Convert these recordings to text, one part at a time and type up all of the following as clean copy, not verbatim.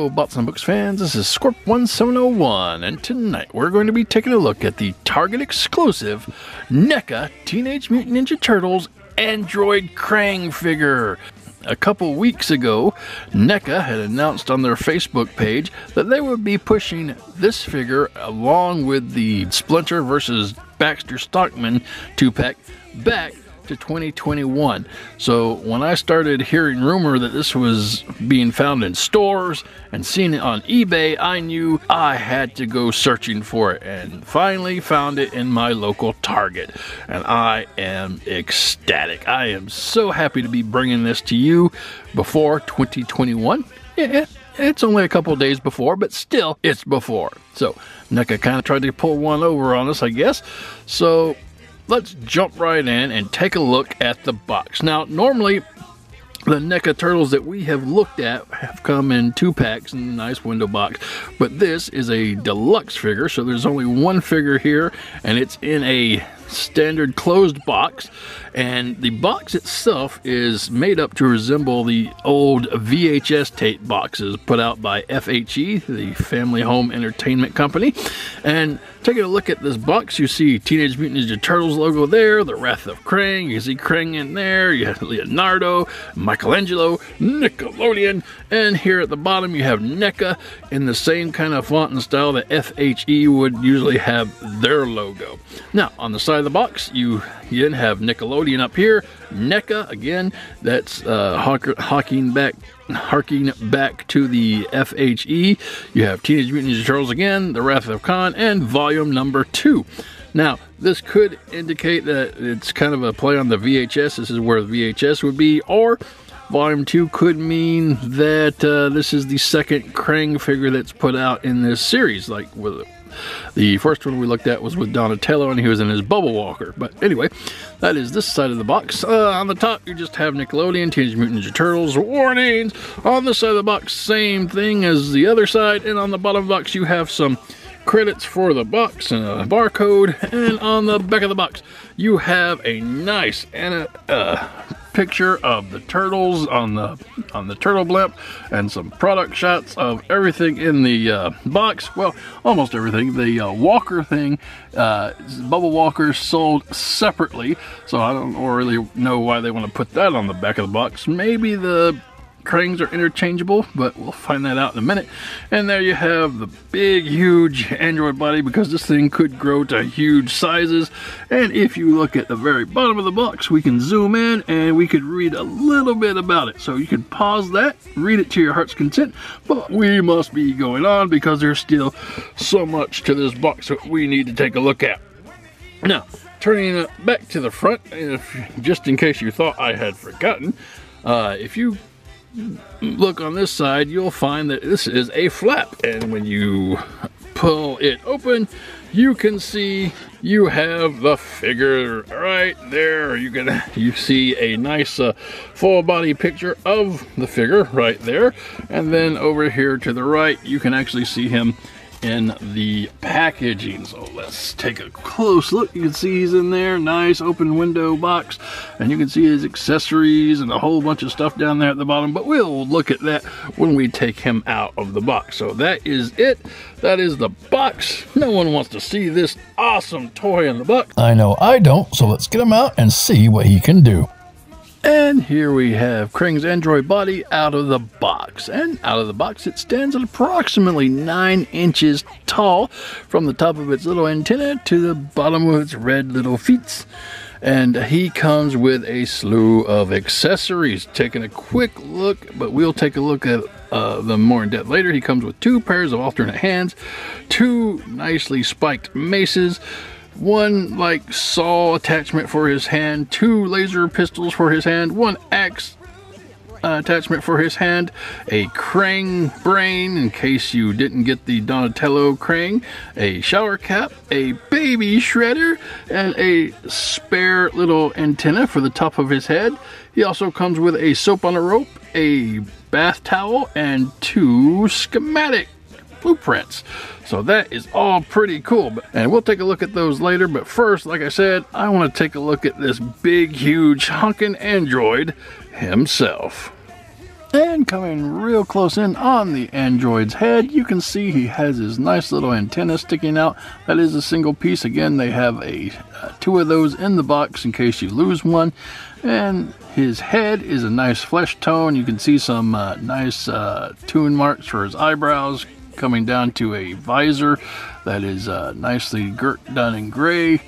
Hello, Bots and Books fans, this is Scorp1701, and tonight we're going to be taking a look at the Target exclusive Neca Teenage Mutant Ninja Turtles Android Krang figure. A couple weeks ago, Neca had announced on their Facebook page that they would be pushing this figure along with the Splinter vs. Baxter Stockman 2-pack back to 2021. So when I started hearing rumor that this was being found in stores and seeing it on eBay, I knew I had to go searching for it, and finally found it in my local Target, and I am ecstatic. I am so happy to be bringing this to you before 2021. Yeah, it's only a couple days before, but still, it's before. So NECA kind of tried to pull one over on us, I guess. So let's jump right in and take a look at the box. Now, normally, the NECA Turtles that we have looked at have come in 2-packs in a nice window box, but this is a deluxe figure, so there's only one figure here, and it's in a standard closed box, and the box itself is made up to resemble the old VHS tape boxes put out by FHE, the Family Home Entertainment Company. And taking a look at this box, you see Teenage Mutant Ninja Turtles logo there, the Wrath of Krang, you see Krang in there, you have Leonardo, Michelangelo, Nickelodeon, and here at the bottom you have NECA in the same kind of font and style that FHE would usually have their logo. Now, on the side of the box, you again have Nickelodeon up here, NECA again, that's harking back to the FHE. You have Teenage Mutant Ninja Turtles again, the Wrath of Krang, and volume number 2. Now, this could indicate that it's kind of a play on the VHS. This is where the VHS would be, or volume 2 could mean that this is the second Krang figure that's put out in this series, like with the first one we looked at was with Donatello, and he was in his Bubble Walker. But anyway, that is this side of the box. On the top, you just have Nickelodeon, Teenage Mutant Ninja Turtles, warnings. On this side of the box, same thing as the other side. And on the bottom box, you have some credits for the box and a barcode. And on the back of the box, you have a nice picture of the turtles on the turtle blimp, and some product shots of everything in the box. Well, almost everything. The walker thing, Bubble Walkers sold separately, so I don't really know why they want to put that on the back of the box. Maybe the Krangs are interchangeable, but we'll find that out in a minute. And there you have the big, huge Android body, because this thing could grow to huge sizes. And if you look at the very bottom of the box, we can zoom in and we could read a little bit about it. So you can pause that, read it to your heart's content, but we must be going on because there's still so much to this box that we need to take a look at. Now, turning it back to the front, just in case you thought I had forgotten, if you look on this side, you'll find that this is a flap, and when you pull it open, you can see you have the figure right there. You see a nice full body picture of the figure right there, and then over here to the right you can actually see him in the packaging. So let's take a close look. You can see he's in there, nice open window box, and you can see his accessories and a whole bunch of stuff down there at the bottom, but we'll look at that when we take him out of the box. So that is it. That is the box. No one wants to see this awesome toy in the box. I know I don't, so let's get him out and see what he can do. And here we have Krang's android body out of the box. And out of the box, it stands at approximately 9 inches tall, from the top of its little antenna to the bottom of its red little feet. And he comes with a slew of accessories. Taking a quick look, but we'll take a look at them more in depth later. He comes with 2 pairs of alternate hands, 2 nicely spiked maces, 1 like saw attachment for his hand, 2 laser pistols for his hand, 1 axe attachment for his hand, a Krang brain in case you didn't get the Donatello Krang, a shower cap, a baby shredder, and a spare little antenna for the top of his head. He also comes with a soap on a rope, a bath towel, and 2 schematic blueprints. So that is all pretty cool, and we'll take a look at those later. But first, like I said, I want to take a look at this big, huge, honking android himself. And coming real close in on the android's head, you can see he has his nice little antenna sticking out. That is a single piece. Again, they have two of those in the box in case you lose one. And his head is a nice flesh tone. You can see some nice tune marks for his eyebrows, coming down to a visor that is nicely done in gray.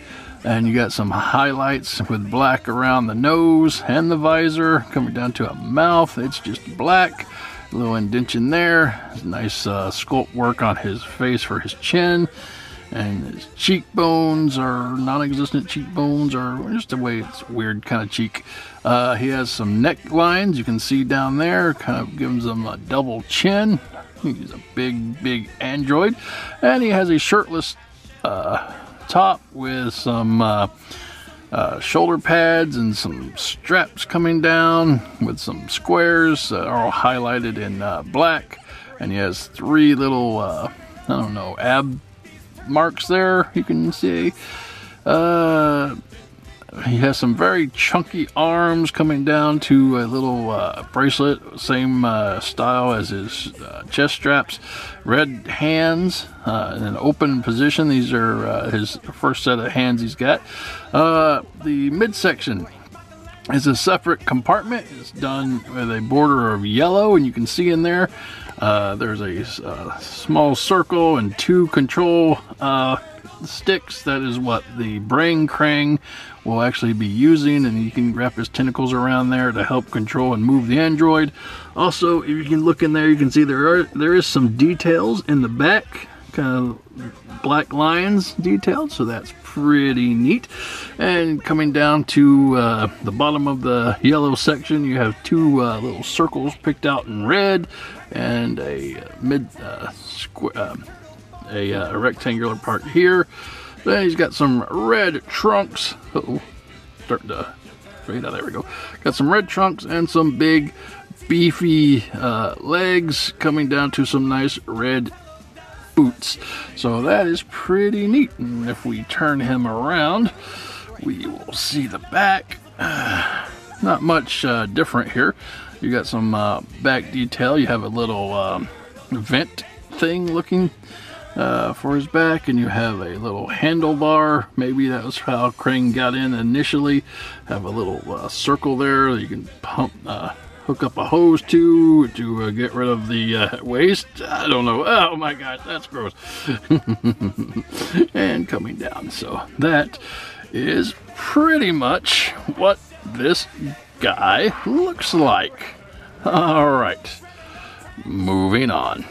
And you got some highlights with black around the nose and the visor, coming down to a mouth. It's just black. A little indentation there. Nice sculpt work on his face for his chin. And his cheekbones are non-existent cheekbones, or just the way it's weird kind of cheek. He has some neck lines you can see down there. Kind of gives him a double chin. He's a big android. And he has a shirtless top with some shoulder pads and some straps coming down with some squares that are all highlighted in black, and he has three little I don't know, ab marks there you can see. He has some very chunky arms coming down to a little bracelet, same style as his chest straps. Red hands in an open position. These are his first set of hands he's got. The midsection is a separate compartment. It's done with a border of yellow, and you can see in there there's a small circle and two control sticks. That is what the brain Krang will actually be using, and you can wrap his tentacles around there to help control and move the android. Also, if you can look in there, you can see there is some details in the back, kind of black lines detailed, so that's pretty neat. And coming down to the bottom of the yellow section, you have two little circles picked out in red, and a a rectangular part here. Then he's got some red trunks. Starting to fade out. There we go. Got some red trunks and some big beefy legs, coming down to some nice red boots. So that is pretty neat. And if we turn him around, we will see the back. Not much different here. You got some back detail. You have a little vent thing looking for his back, and you have a little handlebar. Maybe that was how Krang got in initially. Have a little circle there that you can pump, hook up a hose to get rid of the waste. I don't know. Oh my gosh, that's gross. And coming down. So that is pretty much what this guy looks like. All right, moving on.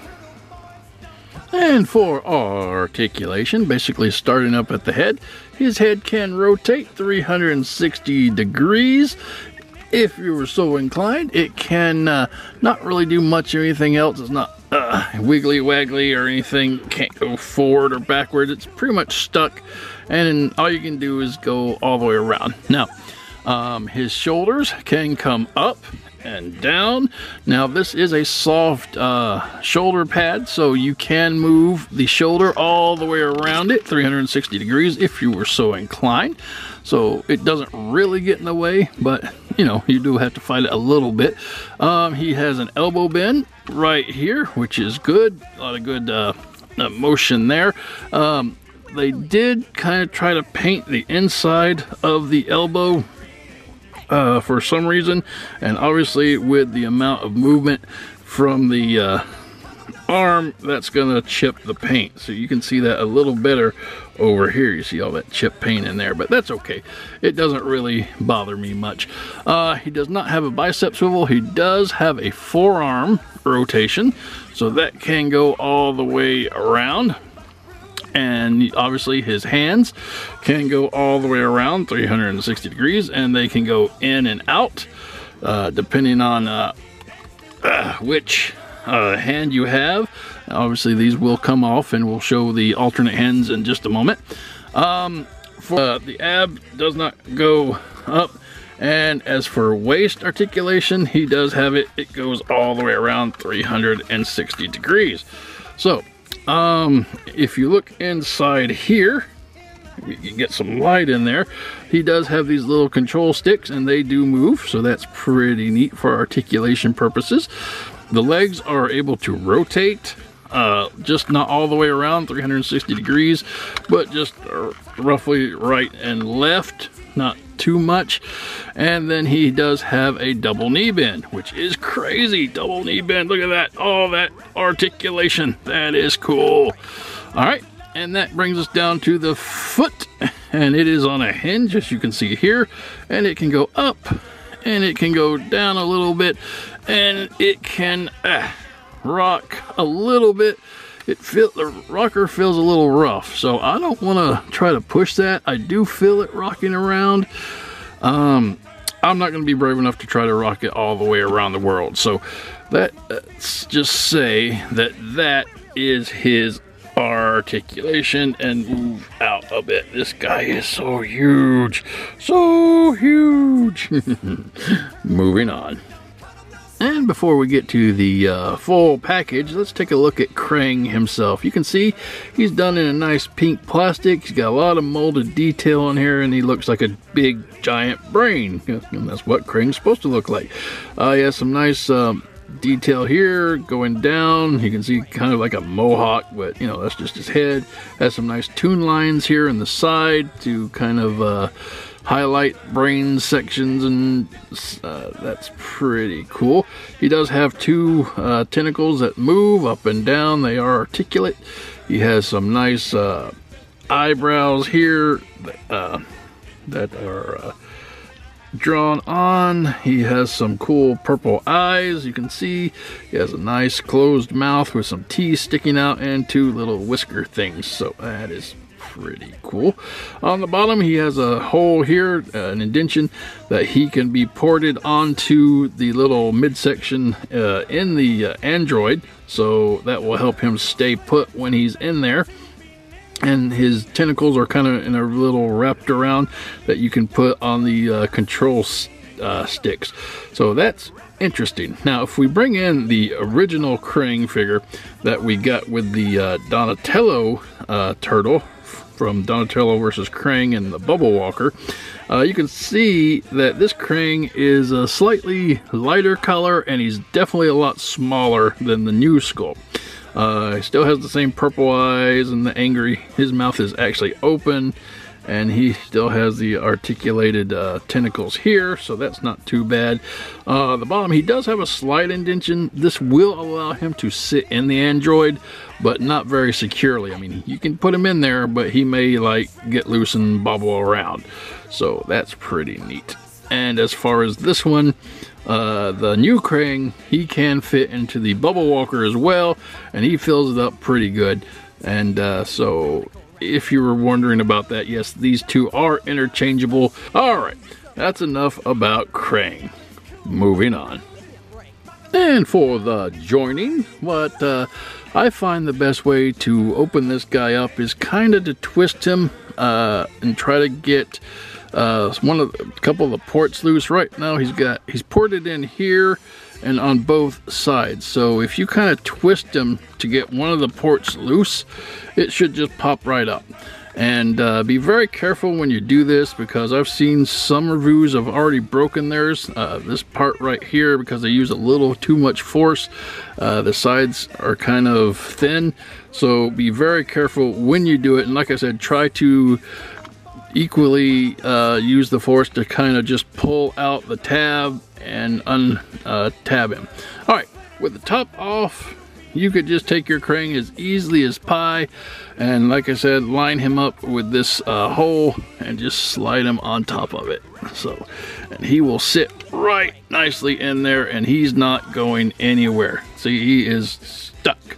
And for articulation, basically starting up at the head, his head can rotate 360 degrees. If you were so inclined, it can not really do much of anything else. It's not wiggly waggly or anything. Can't go forward or backward. It's pretty much stuck, and all you can do is go all the way around. Now, his shoulders can come up and down. Now this is a soft shoulder pad, so you can move the shoulder all the way around it 360 degrees if you were so inclined. So it doesn't really get in the way, but you know, you do have to fight it a little bit. He has an elbow bend right here, which is good. A lot of good motion there. They did kind of try to paint the inside of the elbow for some reason, and obviously with the amount of movement from the arm, that's gonna chip the paint. So you can see that a little better over here. You see all that chip paint in there, but that's okay. It doesn't really bother me much. He does not have a bicep swivel. He does have a forearm rotation, so that can go all the way around. And obviously his hands can go all the way around 360 degrees, and they can go in and out depending on which hand you have. Obviously these will come off, and we'll show the alternate hands in just a moment. For the ab does not go up, and as for waist articulation, he does have it. It goes all the way around 360 degrees. So if you look inside here, we can get some light in there. He does have these little control sticks, and they do move, so that's pretty neat for articulation purposes. The legs are able to rotate, just not all the way around 360 degrees, but just roughly right and left, not too much. And then he does have a double knee bend, which is crazy. Double knee bend, look at that. Oh, that articulation, that is cool. All right, and that brings us down to the foot, and it is on a hinge, as you can see here, and it can go up and it can go down a little bit, and it can rock a little bit. The rocker feels a little rough, so I don't want to try to push that. I do feel it rocking around. I'm not going to be brave enough to try to rock it all the way around the world. So let's just say that that is his articulation, and move out a bit. This guy is so huge, so huge. Moving on. And before we get to the full package, let's take a look at Krang himself. You can see he's done in a nice pink plastic. He's got a lot of molded detail on here, and he looks like a big giant brain. And that's what Krang's supposed to look like. He has some nice detail here going down. You can see kind of like a mohawk, but you know, that's just his head. Has some nice toon lines here in the side to kind of highlight brain sections, and that's pretty cool. He does have two tentacles that move up and down. They are articulate. He has some nice eyebrows here that are drawn on. He has some cool purple eyes. You can see he has a nice closed mouth with some teeth sticking out and two little whisker things, so that is pretty cool. On the bottom he has a hole here, an indentation that he can be ported onto the little midsection in the android, so that will help him stay put when he's in there. And his tentacles are kind of in a little wrapped around that you can put on the control sticks. So that's interesting. Now, if we bring in the original Krang figure that we got with the Donatello turtle from Donatello versus Krang and the Bubble Walker, you can see that this Krang is a slightly lighter color, and he's definitely a lot smaller than the new sculpt. He still has the same purple eyes and the angry. His mouth is actually open, and he still has the articulated tentacles here, so that's not too bad. The bottom, he does have a slight indentation. This will allow him to sit in the android, but not very securely. I mean, you can put him in there, but he may like get loose and bobble around. So that's pretty neat. And as far as this one, the new Krang, he can fit into the Bubble Walker as well, and he fills it up pretty good. And so if you were wondering about that, yes, these two are interchangeable. Alright, that's enough about Krang. Moving on. And for the joining, what I find the best way to open this guy up is kind of to twist him and try to get a couple of the ports loose. Right now he's ported in here and on both sides, so if you kind of twist him to get one of the ports loose, it should just pop right up. And be very careful when you do this, because I've seen some reviews have already broken theirs. This part right here, because they use a little too much force, the sides are kind of thin, so be very careful when you do it. And like I said, try to equally use the force to kind of just pull out the tab and untab him. Alright, with the top off, you could just take your Krang as easily as pie, and like I said, line him up with this hole and just slide him on top of it. So, and he will sit right nicely in there, and he's not going anywhere. See, he is stuck.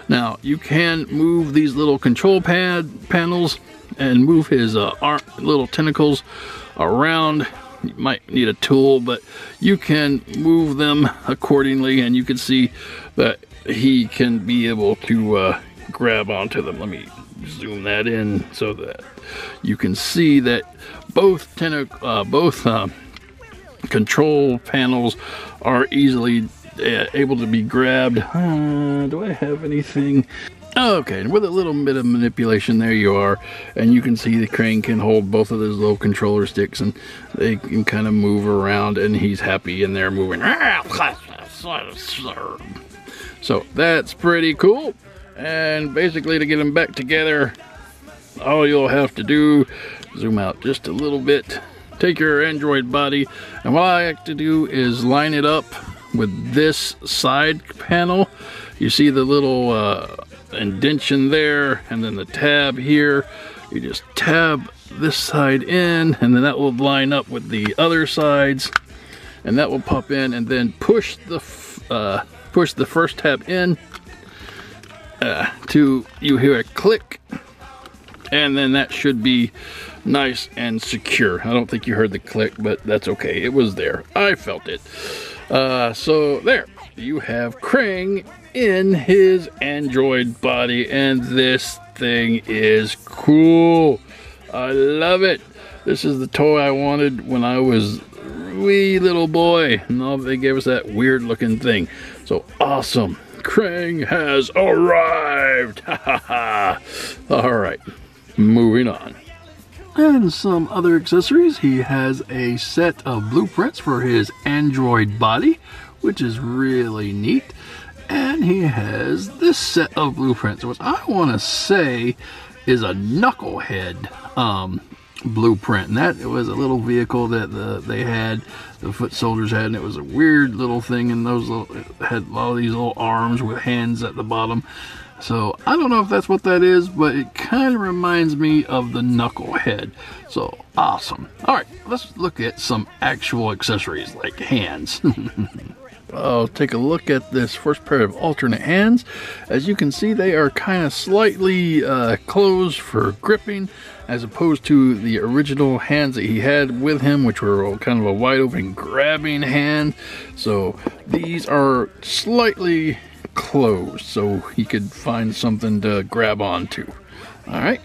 Now, you can move these little control panels and move his little tentacles around. You might need a tool, but you can move them accordingly, and you can see that he can be able to grab onto them. Let me zoom that in so that you can see that both control panels are easily able to be grabbed. Do I have anything? Okay, and with a little bit of manipulation, there you are, and you can see the Krang can hold both of those little controller sticks, and they can kind of move around, and he's happy in there moving. So that's pretty cool. And basically, to get them back together, all you'll have to do, zoom out just a little bit, take your android body, and what I like to do is line it up with this side panel. You see the little indentation there, and then the tab here. You just tab this side in, and then that will line up with the other sides, and that will pop in, and then push the first tab in to you hear a click, and then that should be nice and secure. I don't think you heard the click, but that's okay. It was there. I felt it. So there you have Krang in his android body, and this thing is cool. I love it. This is the toy I wanted when I was a wee little boy, and all they gave us that weird looking thing. So awesome. Krang has arrived. Ha ha ha. All right, moving on. And some other accessories. He has a set of blueprints for his android body, which is really neat. And he has this set of blueprints, which I want to say is a knucklehead blueprint. And that it was a little vehicle that they had, the foot soldiers had, and it was a weird little thing, and those it had a lot of these little arms with hands at the bottom. So I don't know if that's what that is, but it kind of reminds me of the knucklehead. So awesome. All right, let's look at some actual accessories like hands. I'll take a look at this first pair of alternate hands. As you can see, they are kind of slightly closed for gripping, as opposed to the original hands that he had with him, which were kind of a wide open grabbing hand. So these are slightly closed, so he could find something to grab onto. All right,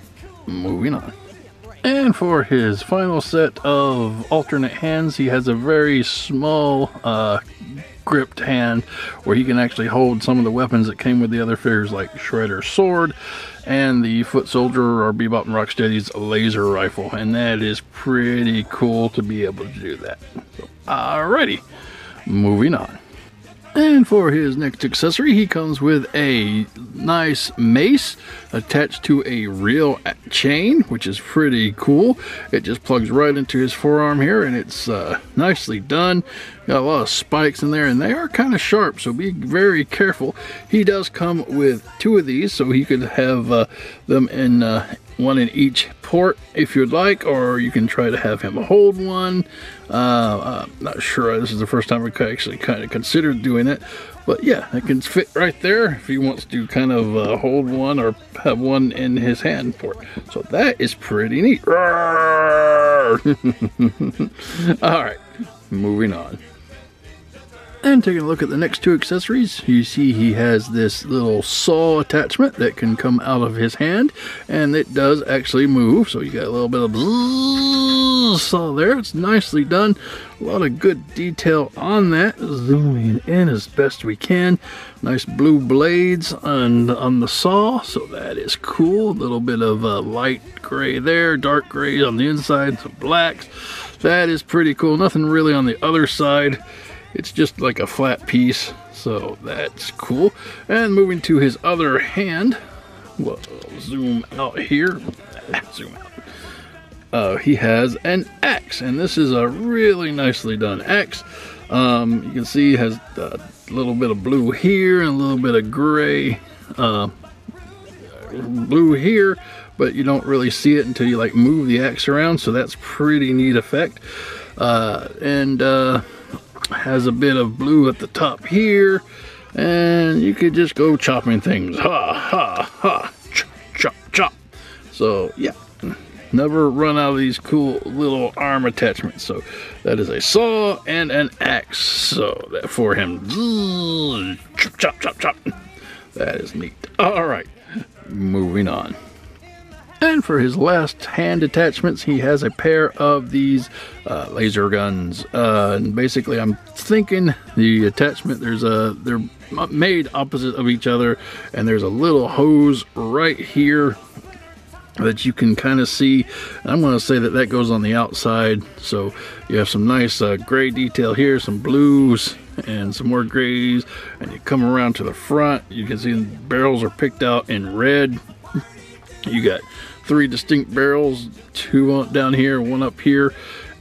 moving on. And for his final set of alternate hands, he has a very small gripped hand where he can actually hold some of the weapons that came with the other figures, like Shredder's sword and the foot soldier or Bebop and Rocksteady's laser rifle, and that is pretty cool to be able to do that. So, alrighty, moving on. And for his next accessory, he comes with a nice mace attached to a real chain, which is pretty cool. It just plugs right into his forearm here, and it's nicely done. Got a lot of spikes in there, and they are kind of sharp, so be very careful. He does come with two of these, so he could have them in one in each port if you'd like, or you can try to have him hold one. Not sure. This is the first time we actually kind of considered doing it, but yeah, it can fit right there if he wants to kind of hold one or have one in his hand port. So that is pretty neat. All right, moving on. And taking a look at the next two accessories, you see he has this little saw attachment that can come out of his hand, and it does actually move, so you got a little bit of saw there. It's nicely done. A lot of good detail on that. Zooming in as best we can. Nice blue blades on the saw, so that is cool. A little bit of light gray there, dark gray on the inside, some blacks. That is pretty cool. Nothing really on the other side. It's just like a flat piece, so that's cool. And moving to his other hand, we'll zoom out here. Zoom out. He has an axe, and this is a really nicely done axe. You can see he has a little bit of blue here and a little bit of gray blue here, but you don't really see it until you like move the axe around, so that's pretty neat effect. Has a bit of blue at the top here, and you could just go chopping things. Ha ha ha, chop chop chop. So yeah, never run out of these cool little arm attachments. So that is a saw and an axe, so that for him, chop chop chop chop. That is neat. All right, moving on. And for his last hand attachments, he has a pair of these laser guns. And basically, I'm thinking the attachment, they're made opposite of each other, and there's a little hose right here that you can kind of see. I'm going to say that goes on the outside. So you have some nice gray detail here, some blues, and some more grays. And you come around to the front, you can see the barrels are picked out in red. You got 3 distinct barrels, 2 down here, 1 up here,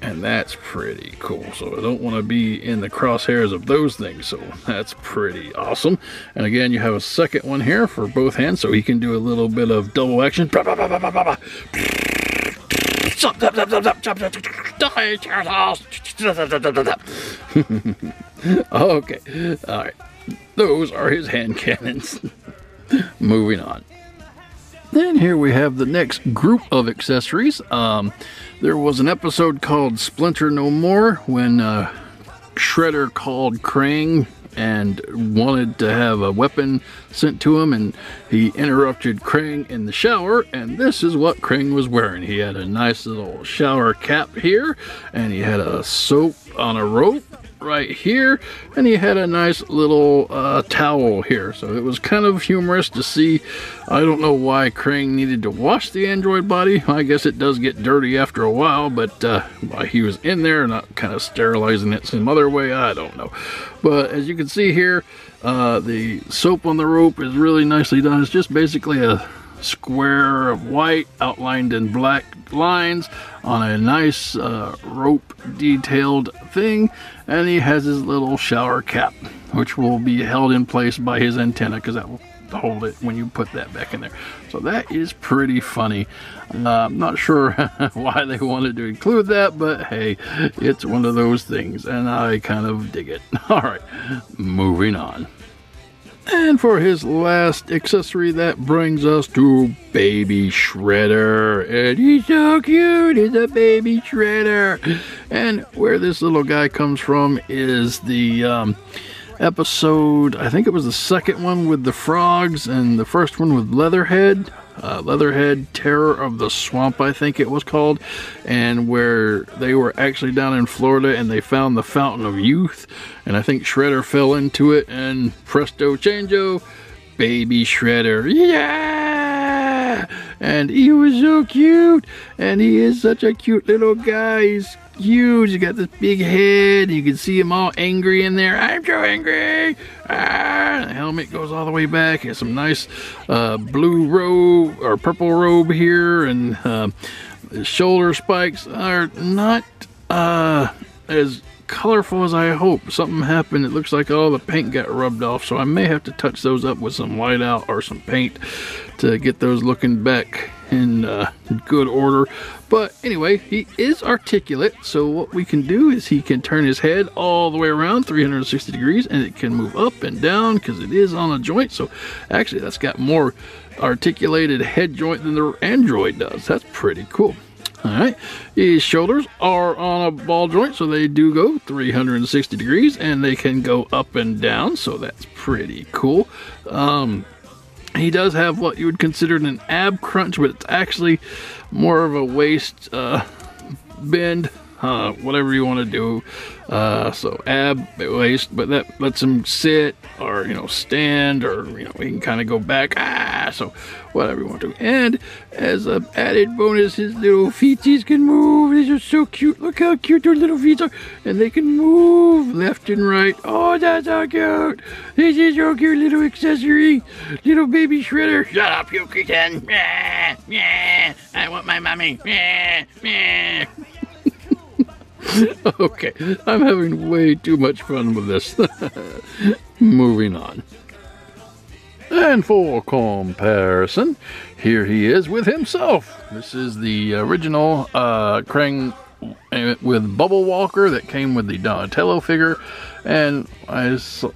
and that's pretty cool. So I don't want to be in the crosshairs of those things, so that's pretty awesome. And again, you have a second one here for both hands, so he can do a little bit of double action. Okay, all right, those are his hand cannons. Moving on. Then here we have the next group of accessories. There was an episode called Splinter No More when Shredder called Krang and wanted to have a weapon sent to him, and he interrupted Krang in the shower, and this is what Krang was wearing. He had a nice little shower cap here, and he had a soap on a rope right here, and he had a nice little towel here. So it was kind of humorous to see. I don't know why Krang needed to wash the android body. I guess it does get dirty after a while, but why he was in there not kind of sterilizing it some other way, I don't know. But as you can see here, the soap on the rope is really nicely done. It's just basically a square of white outlined in black lines on a nice rope detailed thing, and he has his little shower cap, which will be held in place by his antenna, because that will hold it when you put that back in there. So that is pretty funny. I'm not sure why they wanted to include that, but hey, it's one of those things, and I kind of dig it. All right, moving on. And for his last accessory, that brings us to Baby Shredder. And he's so cute, he's a baby Shredder. And where this little guy comes from is the episode, I think it was the second one with the frogs, and the first one with Leatherhead. Leatherhead Terror of the Swamp, I think it was called, and where they were actually down in Florida and they found the Fountain of Youth, and I think Shredder fell into it, and presto changeo, Baby Shredder, yeah! And he was so cute, and he is such a cute little guy. He's huge, he's got this big head, you can see him all angry in there. I'm so angry! The helmet goes all the way back. He has some nice blue robe or purple robe here, and his shoulder spikes are not as colorful as I hope. Something happened. It looks like all the paint got rubbed off, so I may have to touch those up with some white out or some paint to get those looking back in good order. But anyway, he is articulate, so what we can do is he can turn his head all the way around 360 degrees, and it can move up and down because it is on a joint. So actually that's got more articulated head joint than the Android does. That's pretty cool. Alright, his shoulders are on a ball joint, so they do go 360 degrees, and they can go up and down, so that's pretty cool. He does have what you would consider an ab crunch, but it's actually more of a waist bend, whatever you want to do. So ab waist, but that lets him sit or stand, or he can kind of go back. So whatever you want to. And as an added bonus, his little feetsies can move. These are so cute. Look how cute their little feet are, and they can move left and right. Oh, that's so cute. This is your cute little accessory, little Baby Shredder. Shut up, you kitten. I want my mommy. Okay, I'm having way too much fun with this. Moving on. And for comparison, here he is with himself. This is the original Krang with Bubble Walker that came with the Donatello figure. And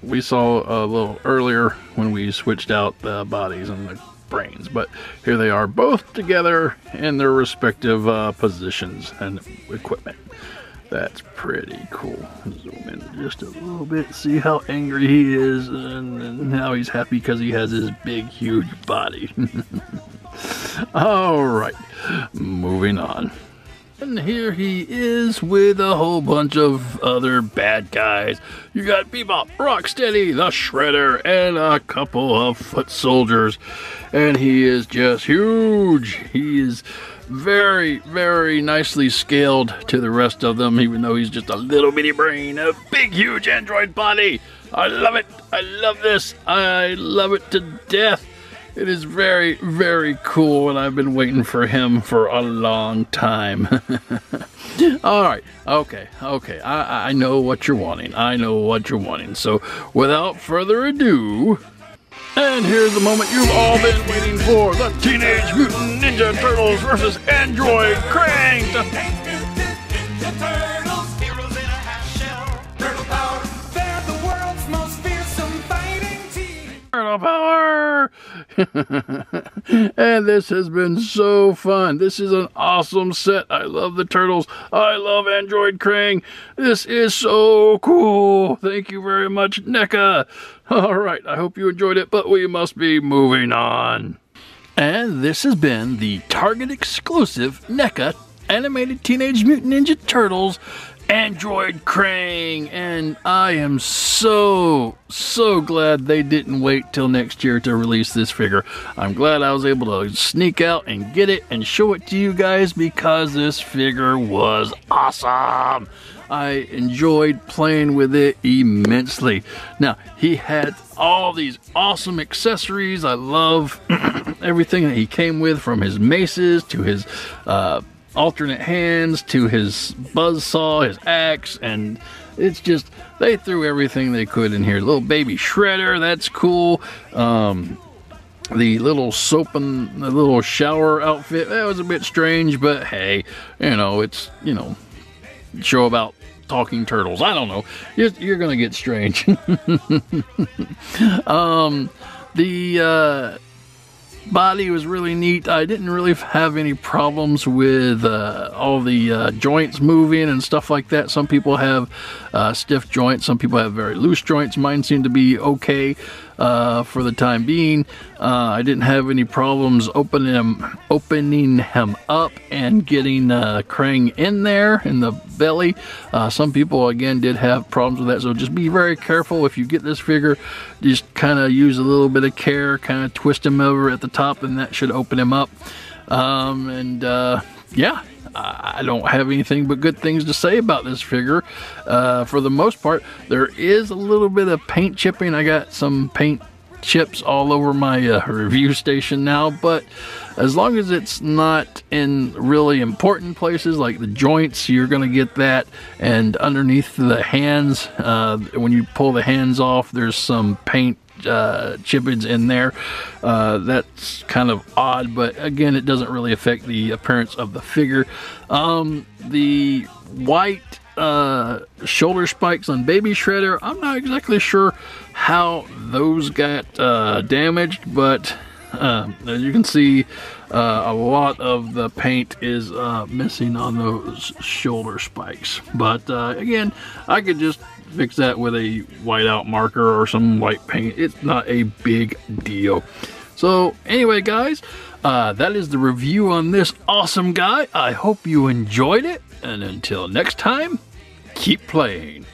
we saw a little earlier when we switched out the bodies and the brains. But here they are both together in their respective positions and equipment. That's pretty cool. Zoom in just a little bit, see how angry he is, and how he's happy because he has his big, huge body. All right, moving on. And here he is with a whole bunch of other bad guys. You got Bebop, Rocksteady, the Shredder, and a couple of foot soldiers. And he is just huge. He is very, very nicely scaled to the rest of them, even though he's just a little bitty brain, a big, huge android body. I love it. I love this. I love it to death. It is very, very cool, and I've been waiting for him for a long time. All right, okay. I know what you're wanting. I know what you're wanting. So, without further ado, and here's the moment you've all been waiting for: the Teenage Mutant Ninja Turtles versus Android Krang. Power. And this has been so fun. This is an awesome set. I love the Turtles. I love Android Krang. This is so cool. Thank you very much, Neca. All right, I hope you enjoyed it, but we must be moving on. And this has been the Target exclusive Neca animated Teenage Mutant Ninja Turtles Android Krang, and I am so glad they didn't wait till next year to release this figure. I'm glad I was able to sneak out and get it and show it to you guys, because this figure was awesome. I enjoyed playing with it immensely. Now, he had all these awesome accessories. I love everything that he came with, from his maces to his alternate hands to his buzzsaw, his axe, and it's just, they threw everything they could in here. Little baby Shredder, that's cool. The little soap and the little shower outfit, that was a bit strange, but hey, it's, show about talking turtles. I don't know. You're gonna get strange. The body was really neat. I didn't really have any problems with all the joints moving and stuff like that. Some people have stiff joints. Some people have very loose joints. Mine seem to be okay for the time being. I didn't have any problems opening him up and getting Krang in there in the belly. Some people again did have problems with that, so just be very careful if you get this figure. Just kind of use a little bit of care, kind of twist him over at the top, and that should open him up. Yeah, I don't have anything but good things to say about this figure. For the most part, there is a little bit of paint chipping. I got some paint chips all over my review station now, but as long as it's not in really important places like the joints, you're going to get that. And underneath the hands, when you pull the hands off, there's some paint chippings in there. That's kind of odd, but again, it doesn't really affect the appearance of the figure. The white shoulder spikes on Baby Shredder, I'm not exactly sure how those got damaged, but as you can see, a lot of the paint is missing on those shoulder spikes. But again, I could just fix that with a whiteout marker or some white paint. It's not a big deal. So anyway, guys, that is the review on this awesome guy. I hope you enjoyed it, and until next time, keep playing.